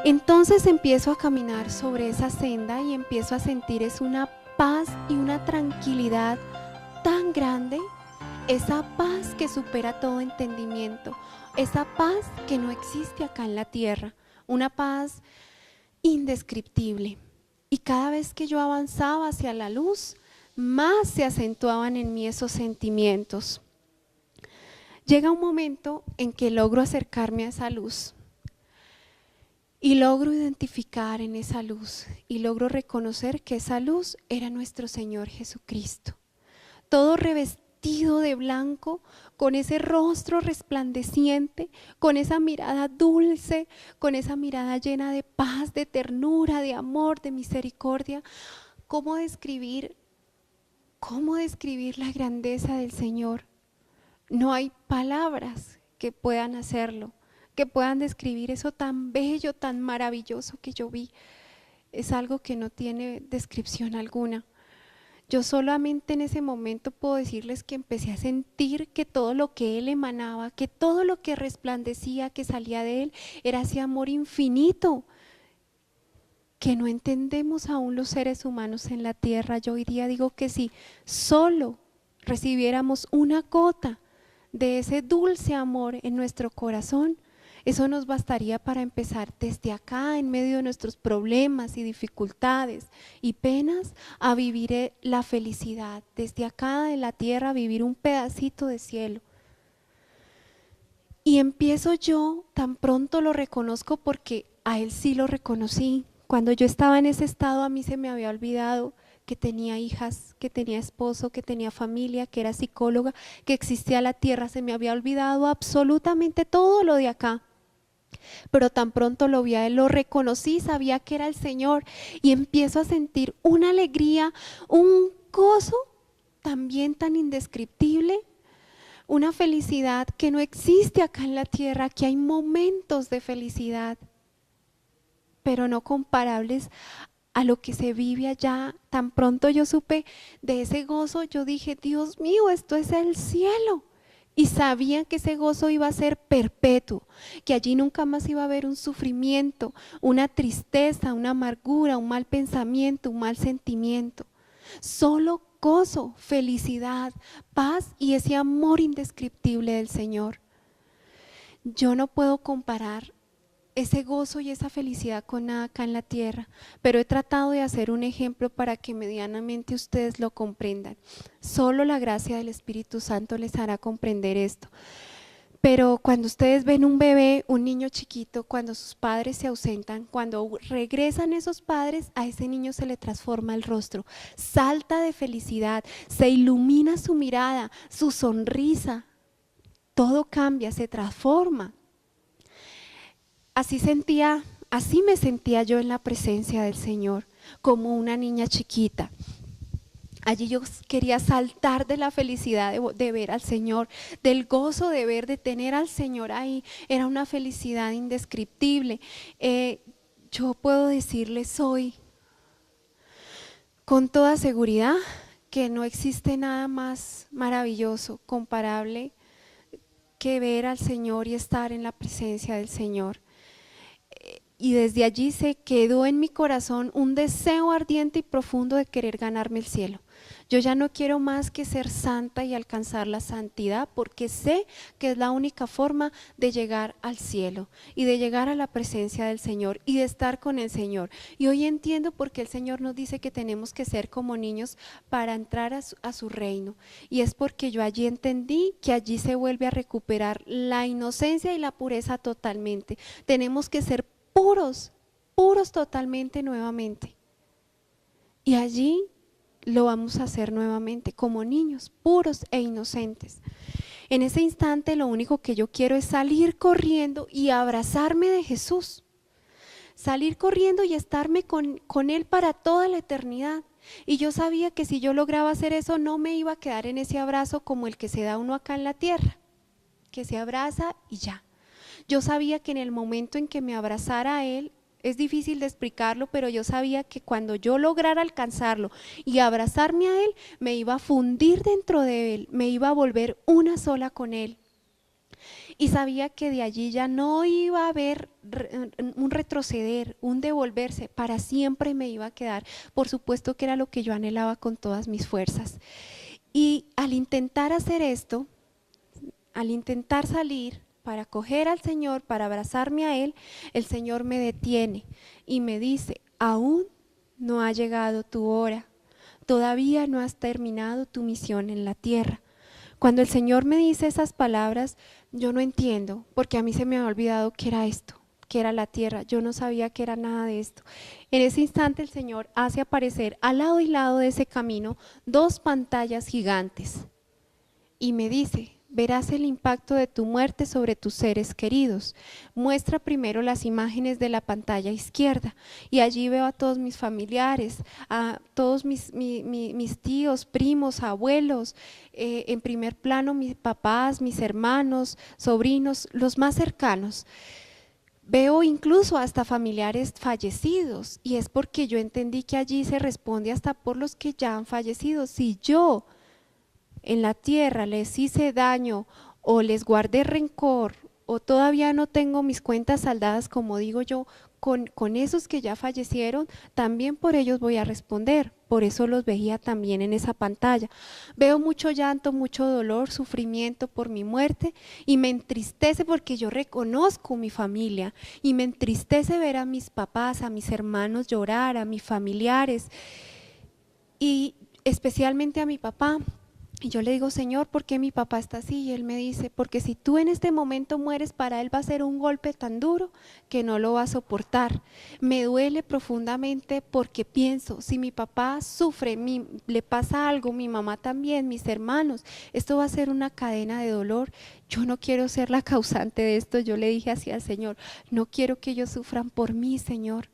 Entonces empiezo a caminar sobre esa senda y empiezo a sentir es una paz y una tranquilidad tan grande, esa paz que supera todo entendimiento, esa paz que no existe acá en la tierra, una paz indescriptible. Y cada vez que yo avanzaba hacia la luz, más se acentuaban en mí esos sentimientos. Llega un momento en que logro acercarme a esa luz y logro identificar en esa luz y logro reconocer que esa luz era nuestro Señor Jesucristo. Todo revestido de blanco, con ese rostro resplandeciente, con esa mirada dulce, con esa mirada llena de paz, de ternura, de amor, de misericordia. ¿Cómo describir la grandeza del Señor? No hay palabras que puedan hacerlo, que puedan describir eso tan bello, tan maravilloso que yo vi. Es algo que no tiene descripción alguna. Yo solamente en ese momento puedo decirles que empecé a sentir que todo lo que Él emanaba, que todo lo que resplandecía, que salía de Él, era ese amor infinito que no entendemos aún los seres humanos en la tierra. Yo hoy día digo que si solo recibiéramos una gota de ese dulce amor en nuestro corazón, eso nos bastaría para empezar desde acá, en medio de nuestros problemas y dificultades y penas, a vivir la felicidad. Desde acá de la tierra, a vivir un pedacito de cielo. Y empiezo yo, tan pronto lo reconozco, porque a Él sí lo reconocí. Cuando yo estaba en ese estado, a mí se me había olvidado que tenía hijas, que tenía esposo, que tenía familia, que era psicóloga, que existía la tierra. Se me había olvidado absolutamente todo lo de acá. Pero tan pronto lo vi a Él, lo reconocí, sabía que era el Señor y empiezo a sentir una alegría, un gozo también tan indescriptible, una felicidad que no existe acá en la tierra, que hay momentos de felicidad, pero no comparables a lo que se vive allá. Tan pronto yo supe de ese gozo, yo dije, Dios mío, esto es el cielo. Y sabía que ese gozo iba a ser perpetuo, que allí nunca más iba a haber un sufrimiento, una tristeza, una amargura, un mal pensamiento, un mal sentimiento. Solo gozo, felicidad, paz y ese amor indescriptible del Señor. Yo no puedo comparar ese gozo y esa felicidad con nada acá en la tierra, pero he tratado de hacer un ejemplo para que medianamente ustedes lo comprendan. Solo la gracia del Espíritu Santo les hará comprender esto. Pero cuando ustedes ven un bebé, un niño chiquito, cuando sus padres se ausentan, cuando regresan esos padres, a ese niño se le transforma el rostro, salta de felicidad, se ilumina su mirada, su sonrisa, todo cambia, se transforma. Así me sentía yo en la presencia del Señor, como una niña chiquita. Allí yo quería saltar de la felicidad de ver al Señor, del gozo de ver, de tener al Señor ahí. Era una felicidad indescriptible. Yo puedo decirles hoy, con toda seguridad, que no existe nada más maravilloso, comparable, que ver al Señor y estar en la presencia del Señor. Y desde allí se quedó en mi corazón un deseo ardiente y profundo de querer ganarme el cielo. Yo ya no quiero más que ser santa y alcanzar la santidad, porque sé que es la única forma de llegar al cielo y de llegar a la presencia del Señor y de estar con el Señor. Y hoy entiendo por qué el Señor nos dice que tenemos que ser como niños para entrar a su reino. Y es porque yo allí entendí que allí se vuelve a recuperar la inocencia y la pureza totalmente. Tenemos que ser puros, puros totalmente nuevamente. Y allí lo vamos a hacer nuevamente como niños, puros e inocentes. En ese instante lo único que yo quiero es salir corriendo y abrazarme de Jesús. Salir corriendo y estarme con Él para toda la eternidad. Y yo sabía que si yo lograba hacer eso, no me iba a quedar en ese abrazo como el que se da uno acá en la tierra, que se abraza y ya. Yo sabía que en el momento en que me abrazara a Él, es difícil de explicarlo, pero yo sabía que cuando yo lograra alcanzarlo y abrazarme a Él, me iba a fundir dentro de Él, me iba a volver una sola con Él. Y sabía que de allí ya no iba a haber un retroceder, un devolverse, para siempre me iba a quedar. Por supuesto que era lo que yo anhelaba con todas mis fuerzas. Y al intentar hacer esto, al intentar salir para coger al Señor, para abrazarme a Él, el Señor me detiene y me dice: aún no ha llegado tu hora, todavía no has terminado tu misión en la tierra. Cuando el Señor me dice esas palabras, yo no entiendo, porque a mí se me ha olvidado qué era esto, qué era la tierra. Yo no sabía que era nada de esto. En ese instante el Señor hace aparecer al lado y lado de ese camino 2 pantallas gigantes y me dice: verás el impacto de tu muerte sobre tus seres queridos. Muestra primero las imágenes de la pantalla izquierda y allí veo a todos mis familiares, a todos mis tíos, primos, abuelos, en primer plano mis papás, mis hermanos, sobrinos, los más cercanos. Veo incluso hasta familiares fallecidos y es porque yo entendí que allí se responde hasta por los que ya han fallecido. Si yo en la tierra les hice daño o les guardé rencor o todavía no tengo mis cuentas saldadas, como digo yo, con esos que ya fallecieron, también por ellos voy a responder. Por eso los veía también en esa pantalla. Veo mucho llanto, mucho dolor, sufrimiento por mi muerte y me entristece porque yo reconozco mi familia y me entristece ver a mis papás, a mis hermanos llorar, a mis familiares y especialmente a mi papá. Y yo le digo: Señor, ¿por qué mi papá está así? Y Él me dice: porque si tú en este momento mueres, para Él va a ser un golpe tan duro que no lo va a soportar. Me duele profundamente porque pienso, si mi papá sufre, le pasa algo, mi mamá también, mis hermanos, esto va a ser una cadena de dolor. Yo no quiero ser la causante de esto. Yo le dije así al Señor: no quiero que ellos sufran por mí, Señor.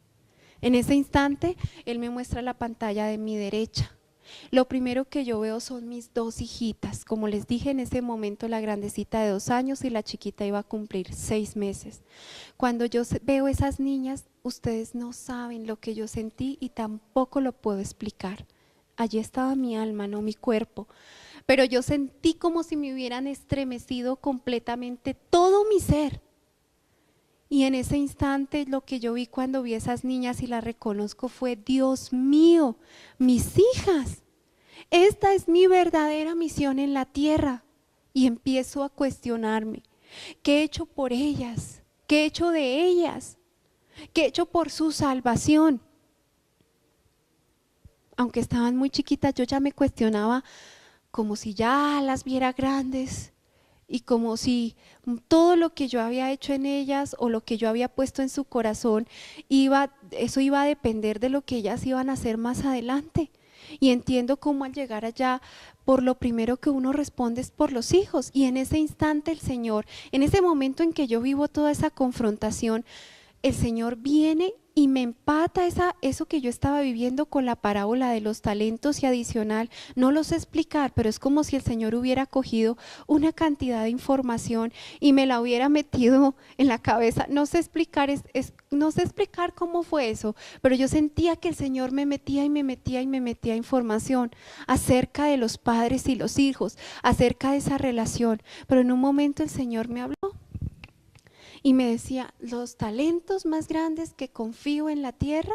En ese instante, Él me muestra la pantalla de mi derecha. Lo primero que yo veo son mis 2 hijitas. Como les dije, en ese momento la grandecita de 2 años y la chiquita iba a cumplir 6 meses. Cuando yo veo esas niñas, ustedes no saben lo que yo sentí y tampoco lo puedo explicar. Allí estaba mi alma, no mi cuerpo. Pero yo sentí como si me hubieran estremecido completamente todo mi ser. Y en ese instante lo que yo vi cuando vi a esas niñas y las reconozco fue: Dios mío, mis hijas, esta es mi verdadera misión en la tierra. Y empiezo a cuestionarme: ¿qué he hecho por ellas? ¿Qué he hecho de ellas? ¿Qué he hecho por su salvación? Aunque estaban muy chiquitas, yo ya me cuestionaba como si ya las viera grandes y como si todo lo que yo había hecho en ellas o lo que yo había puesto en su corazón, eso iba a depender de lo que ellas iban a hacer más adelante. Y entiendo cómo al llegar allá, por lo primero que uno responde es por los hijos. Y en ese instante el Señor, en ese momento en que yo vivo toda esa confrontación, el Señor viene y me empata eso que yo estaba viviendo con la parábola de los talentos y adicional. No lo sé explicar, pero es como si el Señor hubiera cogido una cantidad de información y me la hubiera metido en la cabeza. No sé explicar, no sé explicar cómo fue eso, pero yo sentía que el Señor me metía y me metía y me metía información acerca de los padres y los hijos, acerca de esa relación. Pero en un momento el Señor me habló y me decía: los talentos más grandes que confío en la tierra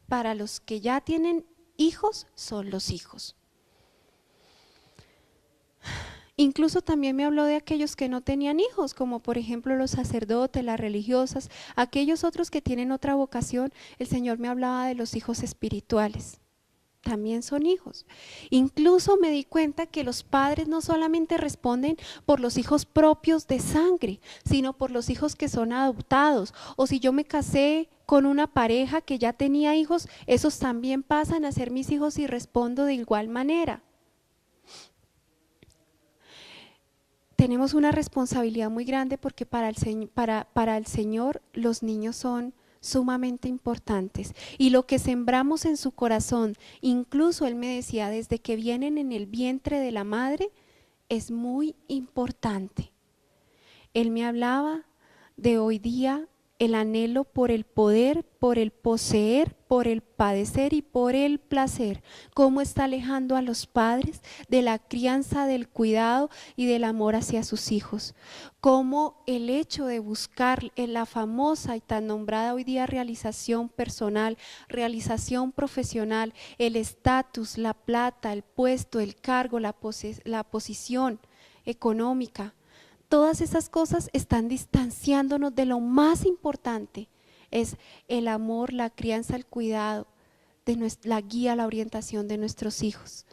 para los que ya tienen hijos son los hijos. Incluso también me habló de aquellos que no tenían hijos, como por ejemplo los sacerdotes, las religiosas, aquellos otros que tienen otra vocación. El Señor me hablaba de los hijos espirituales. También son hijos. Incluso me di cuenta que los padres no solamente responden por los hijos propios de sangre, sino por los hijos que son adoptados. O si yo me casé con una pareja que ya tenía hijos, esos también pasan a ser mis hijos y respondo de igual manera. Tenemos una responsabilidad muy grande porque para el Señor los niños son sumamente importantes y lo que sembramos en su corazón, incluso Él me decía, desde que vienen en el vientre de la madre, es muy importante. Él me hablaba de hoy día el anhelo por el poder, por el poseer, por el padecer y por el placer. Cómo está alejando a los padres de la crianza, del cuidado y del amor hacia sus hijos. Cómo el hecho de buscar en la famosa y tan nombrada hoy día realización personal, realización profesional, el estatus, la plata, el puesto, el cargo, la posición económica, todas esas cosas están distanciándonos de lo más importante, es el amor, la crianza, el cuidado, la guía, la orientación de nuestros hijos.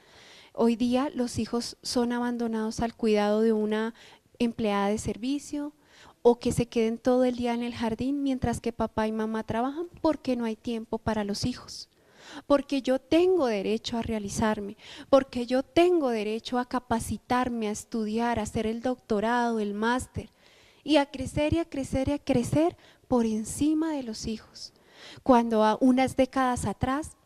Hoy día los hijos son abandonados al cuidado de una empleada de servicio o que se queden todo el día en el jardín mientras que papá y mamá trabajan porque no hay tiempo para los hijos. Porque yo tengo derecho a realizarme, porque yo tengo derecho a capacitarme, a estudiar, a hacer el doctorado, el máster y a crecer y a crecer y a crecer por encima de los hijos. Cuando a unas décadas atrás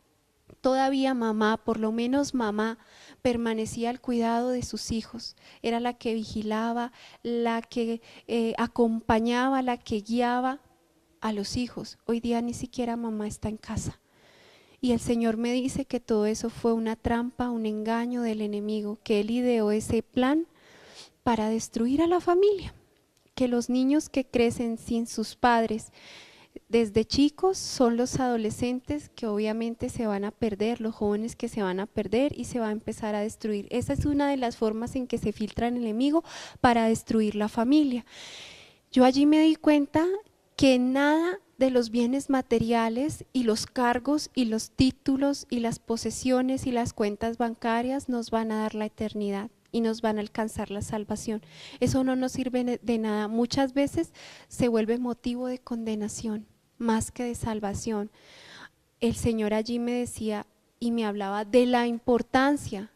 todavía mamá, por lo menos mamá, permanecía al cuidado de sus hijos, era la que vigilaba, la que acompañaba, la que guiaba a los hijos. Hoy día ni siquiera mamá está en casa. Y el Señor me dice que todo eso fue una trampa, un engaño del enemigo, que él ideó ese plan para destruir a la familia, que los niños que crecen sin sus padres desde chicos son los adolescentes que obviamente se van a perder, los jóvenes que se van a perder y se va a empezar a destruir. Esa es una de las formas en que se filtra el enemigo para destruir la familia. Yo allí me di cuenta que nada de los bienes materiales y los cargos y los títulos y las posesiones y las cuentas bancarias nos van a dar la eternidad y nos van a alcanzar la salvación. Eso no nos sirve de nada. Muchas veces se vuelve motivo de condenación más que de salvación. El Señor allí me decía y me hablaba de la importancia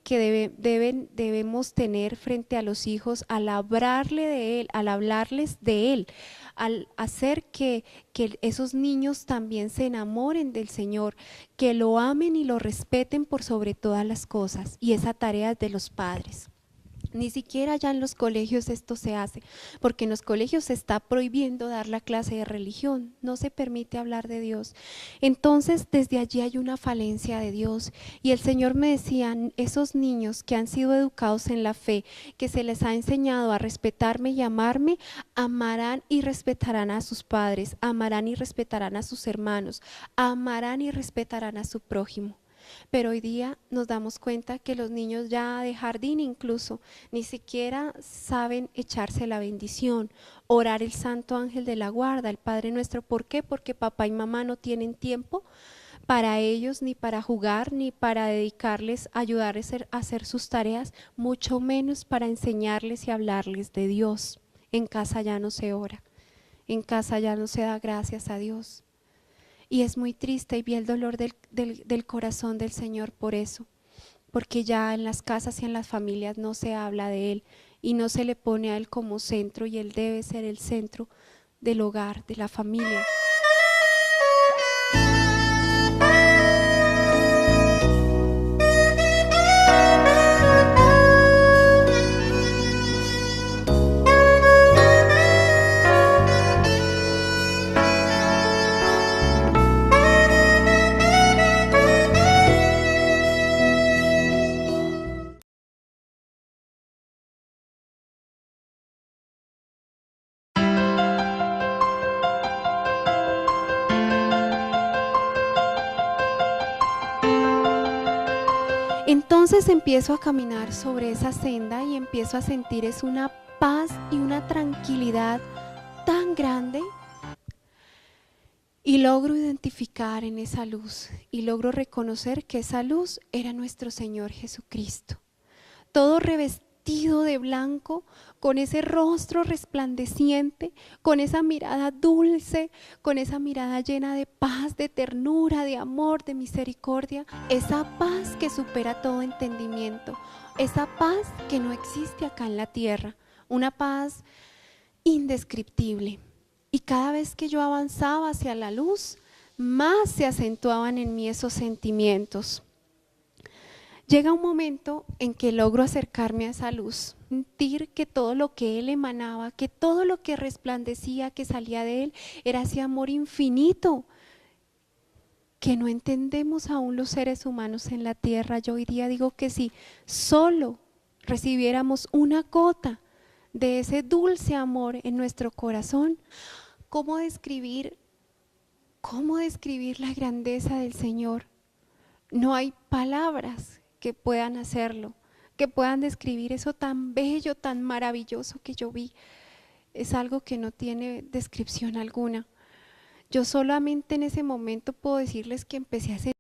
que debemos tener frente a los hijos al hablarle de Él, al hablarles de Él, al hacer que esos niños también se enamoren del Señor, que lo amen y lo respeten por sobre todas las cosas. Y esa tarea es de los padres. Ni siquiera ya en los colegios esto se hace, porque en los colegios se está prohibiendo dar la clase de religión, no se permite hablar de Dios. Entonces desde allí hay una falencia de Dios y el Señor me decía, esos niños que han sido educados en la fe, que se les ha enseñado a respetarme y amarme, amarán y respetarán a sus padres, amarán y respetarán a sus hermanos, amarán y respetarán a su prójimo. Pero hoy día nos damos cuenta que los niños ya de jardín incluso ni siquiera saben echarse la bendición, orar el Santo Ángel de la Guarda, el Padre Nuestro. ¿Por qué? Porque papá y mamá no tienen tiempo para ellos, ni para jugar, ni para dedicarles, ayudarles a hacer sus tareas, mucho menos para enseñarles y hablarles de Dios. En casa ya no se ora, en casa ya no se da gracias a Dios. Y es muy triste y vi el dolor del corazón del Señor por eso, porque ya en las casas y en las familias no se habla de Él y no se le pone a Él como centro y Él debe ser el centro del hogar, de la familia. Entonces empiezo a caminar sobre esa senda y empiezo a sentir es una paz y una tranquilidad tan grande y logro identificar en esa luz y logro reconocer que esa luz era nuestro Señor Jesucristo, todo revestido de blanco, con ese rostro resplandeciente, con esa mirada dulce, con esa mirada llena de paz, de ternura, de amor, de misericordia, esa paz que supera todo entendimiento, esa paz que no existe acá en la tierra, una paz indescriptible. Y cada vez que yo avanzaba hacia la luz, más se acentuaban en mí esos sentimientos. Llega un momento en que logro acercarme a esa luz, sentir que todo lo que él emanaba, que todo lo que resplandecía, que salía de él, era ese amor infinito que no entendemos aún los seres humanos en la tierra. Yo hoy día digo que si solo recibiéramos una gota de ese dulce amor en nuestro corazón, ¿cómo describir la grandeza del Señor? No hay palabras que puedan hacerlo, que puedan describir eso tan bello, tan maravilloso que yo vi. Es algo que no tiene descripción alguna. Yo solamente en ese momento puedo decirles que empecé a sentir